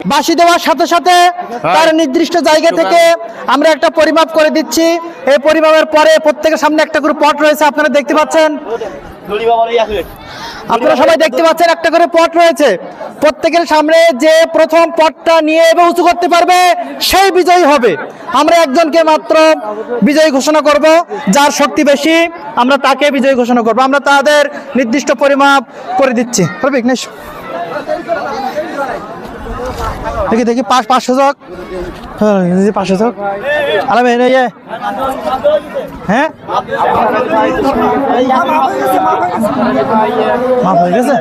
বাঁশি দেওয়ার সাথে সাথে তার নির্দিষ্ট জায়গা থেকে আমরা একটা পরিমাপ করে দিচ্ছি। এই পরিমাপের পরে প্রত্যেকের সামনে একটা করে পট রয়েছে, আপনারা দেখতে পাচ্ছেন। আপনারা সবাই দেখতে পাচ্ছেন একটা করে পট রয়েছে। প্রত্যেকের সামনে যে প্রথম পটটা নিয়ে এবং উঁচু করতে পারবে সেই বিজয়ী হবে। আমরা একজনকে মাত্র বিজয়ী ঘোষণা করব, যার শক্তি বেশি আমরা তাকে বিজয়ী ঘোষণা করব। আমরা তাদের নির্দিষ্ট পরিমাপ করে দিচ্ছি। বিঘ্নেশ দেখি দেখি 500 চক, 500 চক আলামে হ্যাঁ মাপ হয়ে গেছে।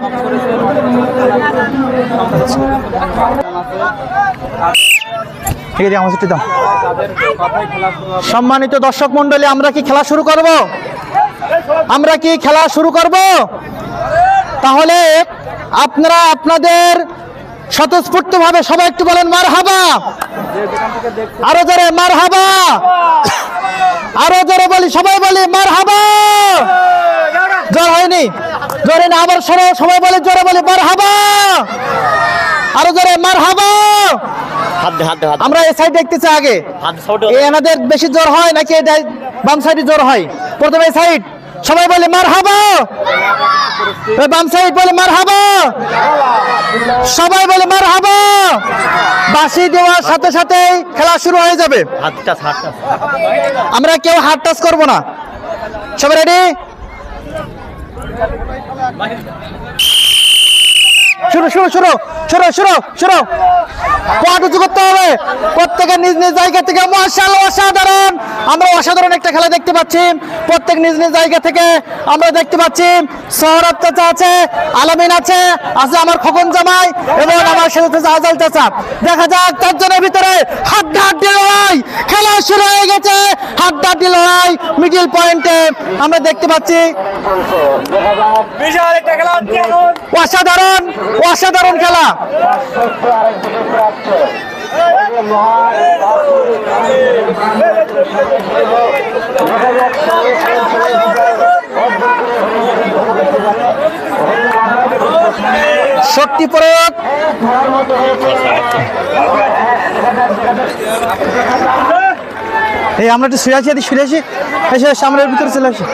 সম্মানিত দর্শক মন্ডলী, আমরা কি খেলা শুরু করব? আমরা কি খেলা শুরু করব? তাহলে আপনারা আপনাদের স্বতঃস্ফূর্ত ভাবে সবাই একটু বলেন মারহাবা। আরো জোরে মারহাবা, আরো জোরে বলি, সবাই বলি মারহাবা। জোর হয়নি, জোরে না, আবার সবাই বলে জোরে বলি মারহাবা, আরো জোরে মারহাবা। আমরা এই সাইড দেখতেছি আগে, এনাদের বেশি জোর হয় নাকি বাম সাইডে জোর হয়? প্রথমে এই সাইড সবাই বলে মারহাবা, বাম সাইড বলে মারহাবা, সবাই বলে মারহাবা। বাঁশি দেওয়ার সাথে সাথে খেলা শুরু হয়ে যাবে। আমরা কেউ হাত টাচ করবো না। সবাই রেডি? শুরু শুরু শুরু শুরু শুরু শুরু। পট উঁচু করতে হবে প্রত্যেকের নিজ নিজ জায়গা থেকে। মাশাআল্লাহ, অসাধারণ। আমরা অসাধারণ একটা খেলা দেখতে পাচ্ছি। প্রত্যেক নিজ নিজ জায়গা থেকে আমরা দেখতে পাচ্ছি সোহরাব চাচা আছে, আলামিন আছে, আছে আমার খোকন জামাই এবং আমার সাথে আজাল চাচা। দেখা যাক চারজনের ভিতরে হাড্ডাহাড্ডি লড়াই, খেলা শুরু হয়ে গেছে। হাড্ডাহাড্ডি লড়াই মিডল পয়েন্টে আমরা দেখতে পাচ্ছি। অসাধারণ অসাধারণ খেলা। শক্তি প্রয়োগ, এই আমরা একটু শুয়ে আছি, শুয়ে আছি, এসে সামনের ভিতরে চলে আসি।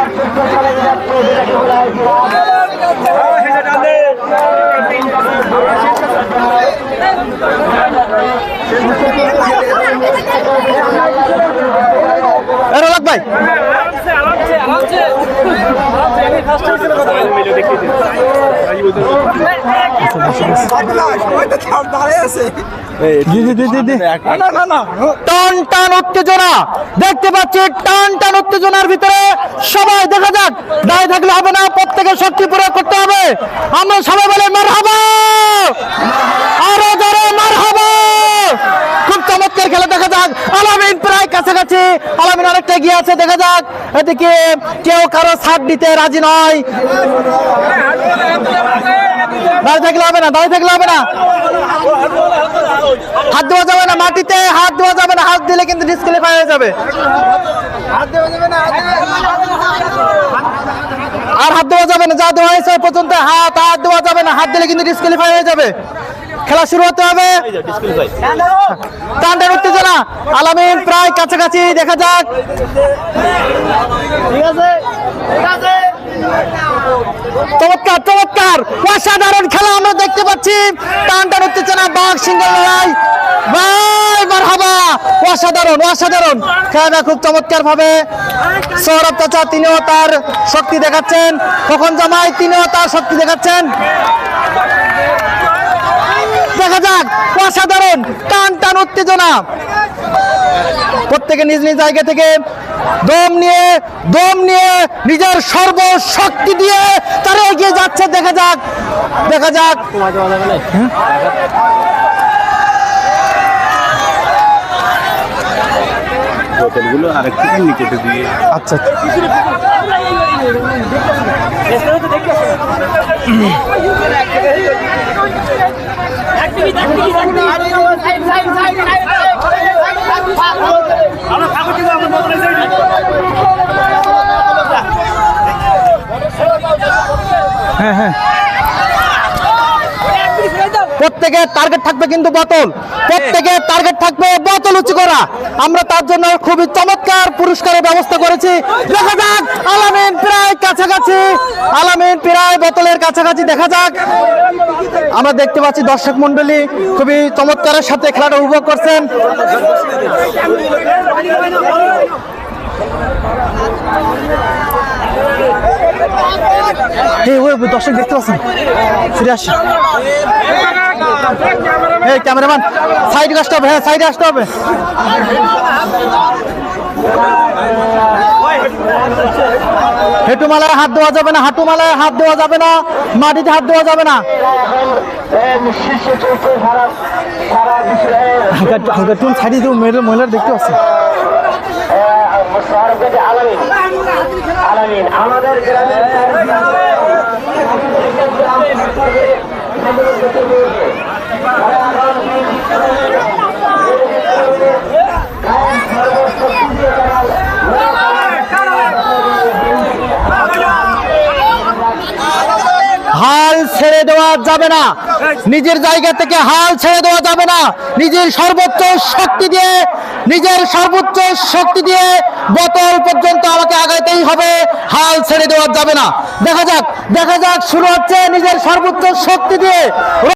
ভাই টান টান উত্তেজনা দেখতে পাচ্ছি। টান টান উত্তেজনার ভিতরে সবাই দেখা যাক, দাঁড়িয়ে থাকলে হবে না, প্রত্যেকের শক্তি প্রয়োগ করতে হবে। আমরা সবাই বলে মারহাবা, আরো জোরে মারহাবা। খুব চমৎকার খেলা দেখা যাক। আলামিন প্রায় কাছাকাছি, আলামিন অনেকটা এগিয়ে আছে। দেখা যাক এদিকে কেউ কারো ছাড় দিতে রাজি নয়। দাঁড়িয়ে থাকলে হবে না, দাঁড়িয়ে থাকলে হবে না, হাত দেওয়া যাবে না, মাটিতে হাত দেওয়া যাবে না। হাত দিলে কিন্তু ডিসক্যালিফাই হয়ে যাবে। আর হাত দেওয়া যাবে না, যা দেওয়া হয়েছে পর্যন্ত হাত দেওয়া যাবে না। হাত দিলে কিন্তু ডিসক্যালিফাই হয়ে যাবে। খেলা শুরু হতে হবে। টান টান উত্তেজনা, আলামিন প্রায় কাছাকাছি। দেখা যাক, চমৎকার চমৎকার অসাধারণ খেলা আমরা দেখতে পাচ্ছি। টান টান উত্তেজনা, বাঘ সিংহের লড়াই। ভাই মারহাবা, অসাধারণ অসাধারণ খেলাটা খুব চমৎকার ভাবে। সৌরভ চাচা তিনিও তার শক্তি দেখাচ্ছেন, খোকন জামাই তিনিও তার শক্তি দেখাচ্ছেন। দেখা যাক, অসাধারণ টান টান উত্তেজনা। প্রত্যেকে নিজ নিজ জায়গা থেকে দম নিয়ে নিজের সর্বশক্তি দিয়ে তারা এগিয়ে যাচ্ছে। দেখা যাক, দেখা যাক। আচ্ছা, হ্যাঁ হ্যাঁ প্রত্যেকের টার্গেট থাকবে কিন্তু বোতল, প্রত্যেকের টার্গেট থাকবে বোতল উঁচু করা। আমরা তার জন্য খুবই চমৎকার পুরস্কারের ব্যবস্থা করেছি। দেখা যাক, আলামিন প্রায় কাছাকাছি, আলামিন প্রায় বোতলের কাছাকাছি। দেখা যাক, আমরা দেখতে পাচ্ছি দর্শক মন্ডলী খুবই চমৎকারের সাথে খেলাটা উপভোগ করছেন। দর্শক দেখতে পাচ্ছেন, ফিরে আসি। এই ক্যামেরাম্যান সাইডে আসতে হবে, হ্যাঁ সাইডে আসতে হবে। হেঁটুমালায় হাত দেওয়া যাবে না, হাঁটুমালায় হাত দেওয়া যাবে না, মাটিতে হাত দেওয়া যাবে না। হালকা সাইডে মহিলার দেখতে পাচ্ছি। আমাদের হাল ছেড়ে দেওয়া যাবে না, নিজের জায়গা থেকে হাল ছেড়ে দেওয়া যাবে না। নিজের সর্বোচ্চ শক্তি দিয়ে, নিজের সর্বোচ্চ শক্তি দিয়ে বোতল পর্যন্ত আমাকে আগাইতেই হবে, হাল ছেড়ে দেওয়া যাবে না। দেখা যাক, দেখা যাক, শুরু হচ্ছে নিজের সর্বোচ্চ শক্তি দিয়ে।